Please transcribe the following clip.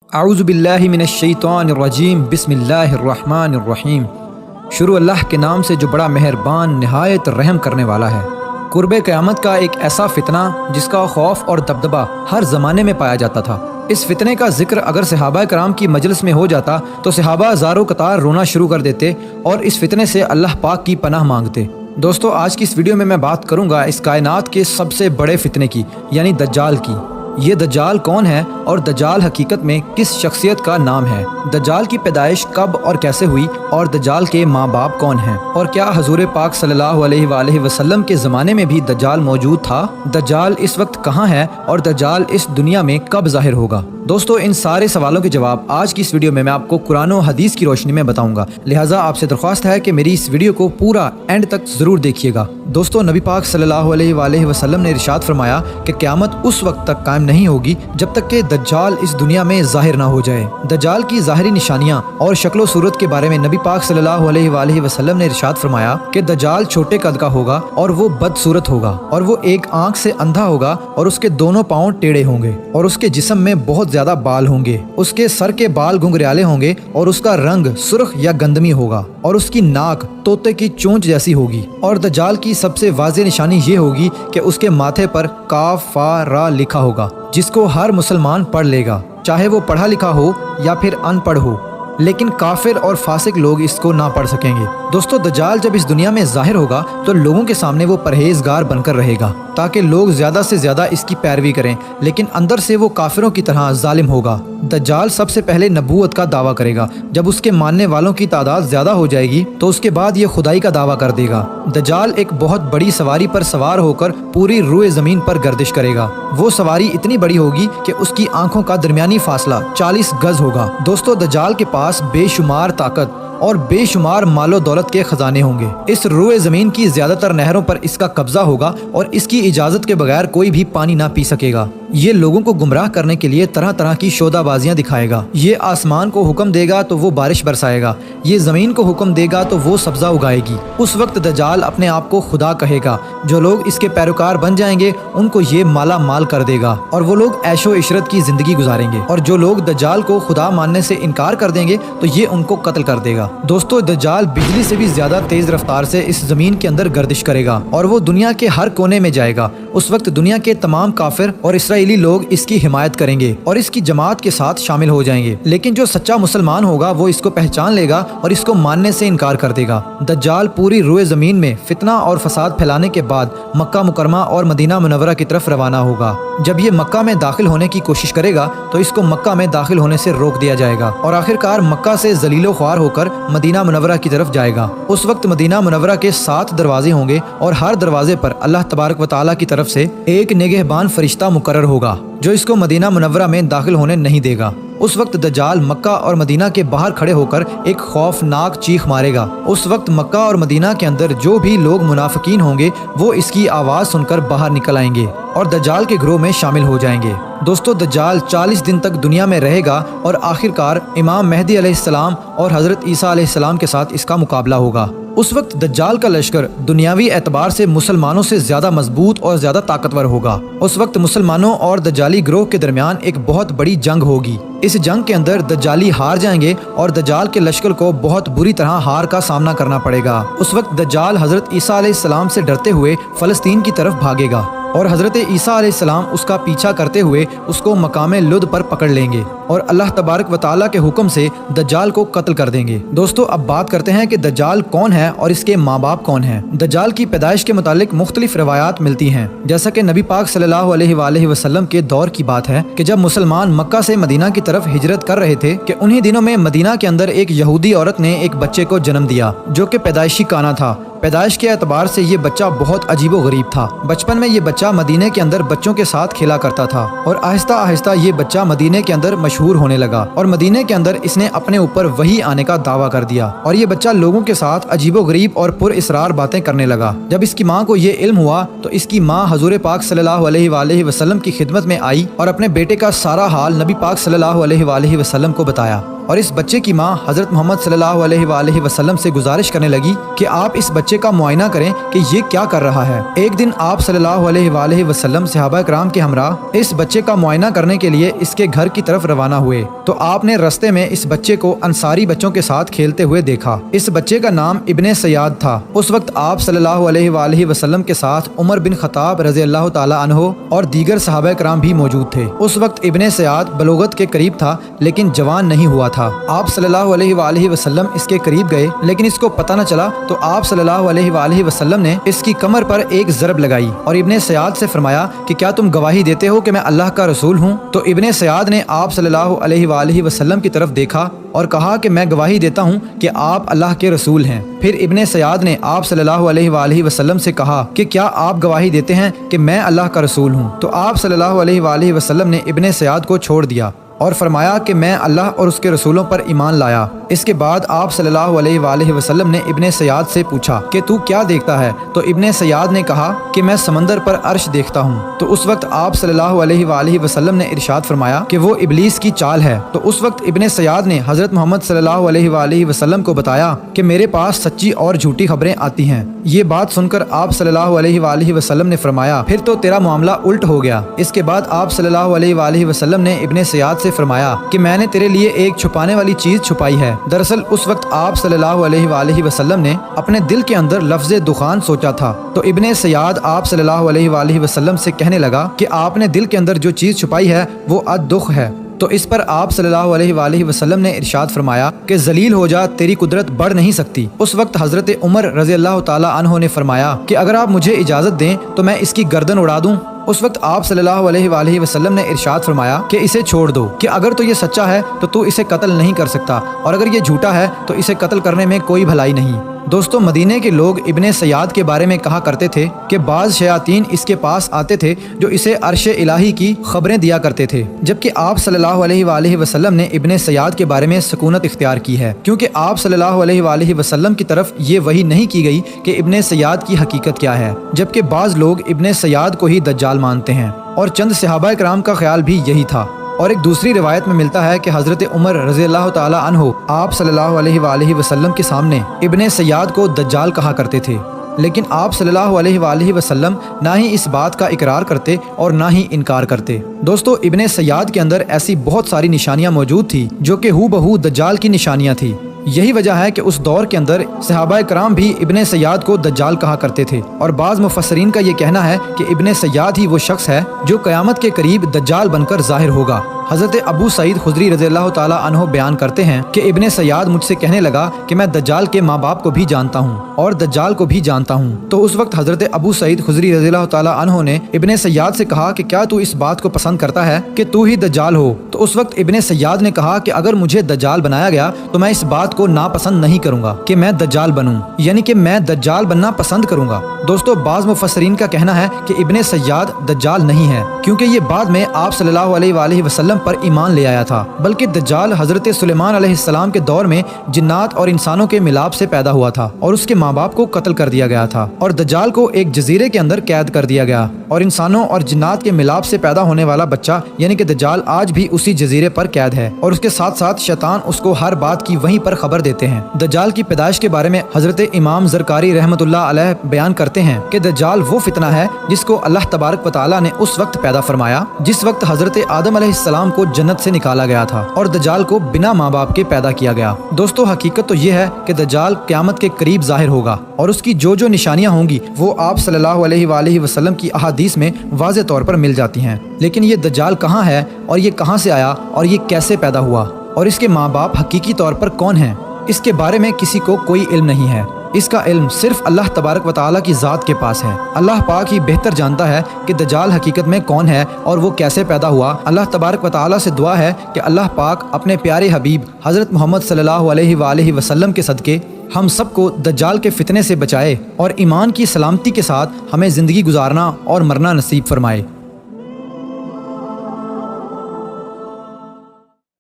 اعوذ باللہ من الشیطان الرجیم بسم اللہ الرحمن الرحیم۔ شروع اللہ کے نام سے جو بڑا مہربان نہایت رحم کرنے والا ہے۔ قرب قیامت کا ایک ایسا فتنہ جس کا خوف اور دبدبہ ہر زمانے میں پایا جاتا تھا۔ اس فتنے کا ذکر اگر صحابہ کرام کی مجلس میں ہو جاتا تو صحابہ زاروں قطار رونا شروع کر دیتے اور اس فتنے سے اللہ پاک کی پناہ مانگتے۔ دوستو، آج کی اس ویڈیو میں بات کروں گا اس کائنات کے سب سے بڑے فتنے کی، یعنی دجال کی۔ یہ دجال کون ہے اور دجال حقیقت میں کس شخصیت کا نام ہے؟ دجال کی پیدائش کب اور کیسے ہوئی اور دجال کے ماں باپ کون ہیں؟ اور کیا حضور پاک صلی اللہ علیہ وآلہ وسلم کے زمانے میں بھی دجال موجود تھا؟ دجال اس وقت کہاں ہے اور دجال اس دنیا میں کب ظاہر ہوگا؟ دوستو، ان سارے سوالوں کے جواب آج کی اس ویڈیو میں آپ کو قرآن و حدیث کی روشنی میں بتاؤں گا، لہٰذا آپ سے درخواست ہے کہ میری اس ویڈیو کو پورا اینڈ تک ضرور دیکھیے گا۔ دوستو، نبی پاک صلی اللہ علیہ وآلہ وسلم نے ارشاد فرمایا کہ قیامت اس وقت تک قائم نہیں ہوگی جب تک کہ دجال اس دنیا میں ظاہر نہ ہو جائے۔ دجال کی ظاہری نشانیاں اور شکل و صورت کے بارے میں نبی پاک صلی اللہ علیہ وآلہ وسلم نے ارشاد فرمایا کہ دجال چھوٹے قد کا ہوگا اور وہ بدصورت ہوگا اور وہ ایک آنکھ سے اندھا ہوگا اور اس کے دونوں پاؤں ٹیڑھے ہوں گے اور اس کے جسم میں بہت زیادہ بال ہوں گے۔ اس کے سر کے بال گھنگریالے ہوں گے اور اس کا رنگ سرخ یا گندمی ہوگا اور اس کی ناک طوطے کی چونچ جیسی ہوگی۔ اور دجال کی سب سے واضح نشانی یہ ہوگی کہ اس کے ماتھے پر کاف فا را لکھا ہوگا، جس کو ہر مسلمان پڑھ لے گا، چاہے وہ پڑھا لکھا ہو یا پھر ان پڑھ ہو، لیکن کافر اور فاسق لوگ اس کو نہ پڑھ سکیں گے۔ دوستو، دجال جب اس دنیا میں ظاہر ہوگا تو لوگوں کے سامنے وہ پرہیزگار بن کر رہے گا تاکہ لوگ زیادہ سے زیادہ اس کی پیروی کریں، لیکن اندر سے وہ کافروں کی طرح ظالم ہوگا۔ دجال سب سے پہلے نبوت کا دعویٰ کرے گا، جب اس کے ماننے والوں کی تعداد زیادہ ہو جائے گی تو اس کے بعد یہ خدائی کا دعویٰ کر دے گا۔ دجال ایک بہت بڑی سواری پر سوار ہو کر پوری روئے زمین پر گردش کرے گا۔ وہ سواری اتنی بڑی ہوگی کہ اس کی آنکھوں کا درمیانی فاصلہ 40 گز ہوگا۔ دوستو، دجال کے پاس بے شمار طاقت اور بے شمار مال و دولت کے خزانے ہوں گے۔ اس روئے زمین کی زیادہ تر نہروں پر اس کا قبضہ ہوگا اور اس کی اجازت کے بغیر کوئی بھی پانی نہ پی سکے گا۔ یہ لوگوں کو گمراہ کرنے کے لیے طرح طرح کی شودہ بازیاں دکھائے گا۔ یہ آسمان کو حکم دے گا تو وہ بارش برسائے گا، یہ زمین کو حکم دے گا تو وہ سبزہ اگائے گی۔ اس وقت دجال اپنے آپ کو خدا کہے گا۔ جو لوگ اس کے پیروکار بن جائیں گے ان کو یہ مالا مال کر دے گا اور وہ لوگ عیش و عشرت کی زندگی گزاریں گے، اور جو لوگ دجال کو خدا ماننے سے انکار کر دیں گے تو یہ ان کو قتل کر دے گا۔ دوستو، دجال بجلی سے بھی زیادہ تیز رفتار سے اس زمین کے اندر گردش کرے گا اور وہ دنیا کے ہر کونے میں جائے گا۔ اس وقت دنیا کے تمام کافر اور اسرائیلی لوگ اس کی حمایت کریں گے اور اس کی جماعت کے ساتھ شامل ہو جائیں گے، لیکن جو سچا مسلمان ہوگا وہ اس کو پہچان لے گا اور اس کو ماننے سے انکار کر دے گا۔ دجال پوری روئے زمین میں فتنہ اور فساد پھیلانے کے بعد مکہ مکرمہ اور مدینہ منورہ کی طرف روانہ ہوگا۔ جب یہ مکہ میں داخل ہونے کی کوشش کرے گا تو اس کو مکہ میں داخل ہونے سے روک دیا جائے گا اور آخرکار مکہ سے ذلیل و خوار ہو کر مدینہ منورہ کی طرف جائے گا۔ اس وقت مدینہ منورہ کے 7 دروازے ہوں گے اور ہر دروازے پر اللہ تبارک و تعالیٰ کی طرف سے ایک نگہبان فرشتہ مقرر ہوگا جو اس کو مدینہ منورہ میں داخل ہونے نہیں دے گا۔ اس وقت دجال مکہ اور مدینہ کے باہر کھڑے ہو کر ایک خوفناک چیخ مارے گا۔ اس وقت مکہ اور مدینہ کے اندر جو بھی لوگ منافقین ہوں گے وہ اس کی آواز سن کر باہر نکل آئیں گے اور دجال کے گروہ میں شامل ہو جائیں گے۔ دوستو، دجال 40 دن تک دنیا میں رہے گا اور آخرکار امام مہدی علیہ السلام اور حضرت عیسیٰ علیہ السلام کے ساتھ اس کا مقابلہ ہوگا۔ اس وقت دجال کا لشکر دنیاوی اعتبار سے مسلمانوں سے زیادہ مضبوط اور زیادہ طاقتور ہوگا۔ اس وقت مسلمانوں اور دجالی گروہ کے درمیان ایک بہت بڑی جنگ ہوگی۔ اس جنگ کے اندر دجالی ہار جائیں گے اور دجال کے لشکر کو بہت بری طرح ہار کا سامنا کرنا پڑے گا۔ اس وقت دجال حضرت عیسیٰ علیہ السلام سے ڈرتے ہوئے فلسطین کی طرف بھاگے گا اور حضرت عیسیٰ علیہ السلام اس کا پیچھا کرتے ہوئے اس کو مقام لد پر پکڑ لیں گے اور اللہ تبارک و تعالیٰ کے حکم سے دجال کو قتل کر دیں گے۔ دوستو، اب بات کرتے ہیں کہ دجال کون ہے اور اس کے ماں باپ کون ہیں۔ دجال کی پیدائش کے متعلق مختلف روایات ملتی ہیں، جیسا کہ نبی پاک صلی اللہ علیہ وآلہ وسلم کے دور کی بات ہے کہ جب مسلمان مکہ سے مدینہ کی طرف ہجرت کر رہے تھے کہ انہی دنوں میں مدینہ کے اندر ایک یہودی عورت نے ایک بچے کو جنم دیا جو کہ پیدائشی کانا تھا۔ پیدائش کے اعتبار سے یہ بچہ بہت عجیب و غریب تھا۔ بچپن میں یہ بچہ مدینے کے اندر بچوں کے ساتھ کھیلا کرتا تھا اور آہستہ آہستہ یہ بچہ مدینے کے اندر مشہور ہونے لگا اور مدینے کے اندر اس نے اپنے اوپر وحی آنے کا دعویٰ کر دیا اور یہ بچہ لوگوں کے ساتھ عجیب و غریب اور پر اسرار باتیں کرنے لگا۔ جب اس کی ماں کو یہ علم ہوا تو اس کی ماں حضور پاک صلی اللہ علیہ وآلہ وسلم کی خدمت میں آئی اور اپنے بیٹے کا سارا حال نبی پاک صلی اللہ علیہ وآلہ وسلم کو بتایا۔ اور اس بچے کی ماں حضرت محمد صلی اللہ علیہ وآلہ وسلم سے گزارش کرنے لگی کہ آپ اس بچے کا معائنہ کریں کہ یہ کیا کر رہا ہے۔ ایک دن آپ صلی اللہ علیہ وآلہ وسلم صحابہ کرام کے ہمراہ اس بچے کا معائنہ کرنے کے لیے اس کے گھر کی طرف روانہ ہوئے تو آپ نے رستے میں اس بچے کو انصاری بچوں کے ساتھ کھیلتے ہوئے دیکھا۔ اس بچے کا نام ابن سیاد تھا۔ اس وقت آپ صلی اللہ علیہ وآلہ وسلم کے ساتھ عمر بن خطاب رضی اللہ تعالی عنہ اور دیگر صحابہ کرام بھی موجود تھے۔ اس وقت ابن سیاد بلوغت کے قریب تھا لیکن جوان نہیں ہوا تھا۔ آپ صلی اللہ علیہ وآلہ وسلم اس کے قریب گئے لیکن اس کو پتہ نہ چلا تو آپ صلی اللہ علیہ وآلہ وسلم نے اس کی کمر پر ایک ضرب لگائی اور ابن سیاد سے فرمایا کہ کیا تم گواہی دیتے ہو کہ میں اللہ کا رسول ہوں؟ تو ابن سیاد نے آپ صلی اللہ علیہ وآلہ وسلم کی طرف دیکھا اور کہا کہ میں گواہی دیتا ہوں کہ آپ اللہ کے رسول ہیں۔ پھر ابن سیاد نے آپ صلی اللہ علیہ وآلہ وسلم سے کہا کہ کیا آپ گواہی دیتے ہیں کہ میں اللہ کا رسول ہوں؟ تو آپ صلی اللہ علیہ وآلہ وسلم نے ابن سیاد کو چھوڑ دیا اور فرمایا کہ میں اللہ اور اس کے رسولوں پر ایمان لایا۔ اس کے بعد آپ صلی اللہ علیہ وآلہ وسلم نے ابن سیاد سے پوچھا کہ تو کیا دیکھتا ہے؟ تو ابن سیاد نے کہا کہ میں سمندر پر عرش دیکھتا ہوں۔ تو اس وقت آپ صلی اللہ علیہ وآلہ وسلم نے ارشاد فرمایا کہ وہ ابلیس کی چال ہے۔ تو اس وقت ابن سیاد نے حضرت محمد صلی اللہ علیہ وآلہ وسلم کو بتایا کہ میرے پاس سچی اور جھوٹی خبریں آتی ہیں۔ یہ بات سن کر آپ صلی اللہ علیہ وآلہ وسلم نے فرمایا پھر تو تیرا معاملہ الٹ ہو گیا۔ اس کے بعد آپ صلی اللہ علیہ وآلہ وسلم نے ابن سیاد سے فرمایا کہ میں نے تیرے لیے ایک چھپانے والی چیز چھپائی ہے۔ دراصل اس وقت آپ صلی اللہ علیہ وآلہ وسلم نے اپنے دل کے اندر لفظ دخان سوچا تھا۔ تو ابن سیاد آپ صلی اللہ علیہ وآلہ وسلم سے کہنے لگا کہ آپ نے دل کے اندر جو چیز چھپائی ہے وہ الدخ ہے۔ تو اس پر آپ صلی اللہ علیہ وآلہ وسلم نے ارشاد فرمایا کہ ذلیل ہو جا، تیری قدرت بڑھ نہیں سکتی۔ اس وقت حضرت عمر رضی اللہ تعالی عنہ نے فرمایا کہ اگر آپ مجھے اجازت دیں تو میں اس کی گردن اڑا دوں۔ اس وقت آپ صلی اللہ علیہ وآلہ وسلم نے ارشاد فرمایا کہ اسے چھوڑ دو، کہ اگر تو یہ سچا ہے تو اسے قتل نہیں کر سکتا اور اگر یہ جھوٹا ہے تو اسے قتل کرنے میں کوئی بھلائی نہیں۔ دوستو، مدینہ کے لوگ ابن سیاد کے بارے میں کہا کرتے تھے کہ بعض شیاطین اس کے پاس آتے تھے جو اسے عرش الہی کی خبریں دیا کرتے تھے، جبکہ آپ صلی اللہ علیہ وآلہ وسلم نے ابن سیاد کے بارے میں سکونت اختیار کی ہے، کیونکہ آپ صلی اللہ علیہ وآلہ وسلم کی طرف یہ وحی نہیں کی گئی کہ ابن سیاد کی حقیقت کیا ہے، جبکہ بعض لوگ ابن سیاد کو ہی دجال مانتے ہیں اور چند صحابہ کرام کا خیال بھی یہی تھا۔ اور ایک دوسری روایت میں ملتا ہے کہ حضرت عمر رضی اللہ تعالی عنہ آپ صلی اللہ علیہ وآلہ وسلم کے سامنے ابن سیاد کو دجال کہا کرتے تھے، لیکن آپ صلی اللہ علیہ وآلہ وسلم نہ ہی اس بات کا اقرار کرتے اور نہ ہی انکار کرتے۔ دوستو، ابن سیاد کے اندر ایسی بہت ساری نشانیاں موجود تھی جو کہ ہو بہو دجال کی نشانیاں تھی۔ یہی وجہ ہے کہ اس دور کے اندر صحابہ کرام بھی ابن سیاد کو دجال کہا کرتے تھے، اور بعض مفسرین کا یہ کہنا ہے کہ ابن سیاد ہی وہ شخص ہے جو قیامت کے قریب دجال بن کر ظاہر ہوگا۔ حضرت ابو سعید خدری رضی اللہ تعالی عنہ بیان کرتے ہیں کہ ابن سیاد مجھ سے کہنے لگا کہ میں دجال کے ماں باپ کو بھی جانتا ہوں اور دجال کو بھی جانتا ہوں۔ تو اس وقت حضرت ابو سعید خدری رضی اللہ تعالی عنہ نے ابن سیاد سے کہا کہ کیا تو اس بات کو پسند کرتا ہے کہ تو ہی دجال ہو؟ تو اس وقت ابن سیاد نے کہا کہ اگر مجھے دجال بنایا گیا تو میں اس بات کو ناپسند نہیں کروں گا کہ میں دجال بنوں، یعنی کہ میں دجال بننا پسند کروں گا۔ دوستو، بعض مفسرین کا کہنا ہے کہ ابن سیاد دجال نہیں ہے، کیونکہ یہ بعد میں آپ صلی اللہ علیہ وآلہ وسلم پر ایمان لے آیا تھا، بلکہ دجال حضرت سلیمان علیہ السلام کے دور میں جنات اور انسانوں کے ملاپ سے پیدا ہوا تھا اور اس کے ماں باپ کو قتل کر دیا گیا تھا، اور دجال کو ایک جزیرے کے اندر قید کر دیا گیا، اور انسانوں اور جنات کے ملاپ سے پیدا ہونے والا بچہ یعنی کہ دجال آج بھی اسی جزیرے پر قید ہے، اور اس کے ساتھ ساتھ شیطان اس کو ہر بات کی وہیں پر خبر دیتے ہیں۔ دجال کی پیدائش کے بارے میں حضرت امام زرکاری رحمۃ اللہ علیہ بیان کرتے ہیں کہ دجال وہ فتنہ ہے جس کو اللہ تبارک و تعالی نے اس وقت پیدا فرمایا جس وقت حضرت آدم علیہ السلام کو جنت سے نکالا گیا تھا اور دجال کو بنا ماں باپ کے پیدا کیا گیا۔ دوستو، حقیقت تو یہ ہے کہ دجال قیامت کے قریب ظاہر ہوگا اور اس کی جو نشانیاں ہوں گی وہ آپ صلی اللہ علیہ وآلہ وسلم کی احادیث میں واضح طور پر مل جاتی ہیں، لیکن یہ دجال کہاں ہے اور یہ کہاں سے آیا اور یہ کیسے پیدا ہوا اور اس کے ماں باپ حقیقی طور پر کون ہیں، اس کے بارے میں کسی کو کوئی علم نہیں ہے۔ اس کا علم صرف اللہ تبارک و تعالیٰ کی ذات کے پاس ہے۔ اللہ پاک ہی بہتر جانتا ہے کہ دجال حقیقت میں کون ہے اور وہ کیسے پیدا ہوا۔ اللہ تبارک و تعالیٰ سے دعا ہے کہ اللہ پاک اپنے پیارے حبیب حضرت محمد صلی اللہ علیہ وآلہ وسلم کے صدقے ہم سب کو دجال کے فتنے سے بچائے اور ایمان کی سلامتی کے ساتھ ہمیں زندگی گزارنا اور مرنا نصیب فرمائے۔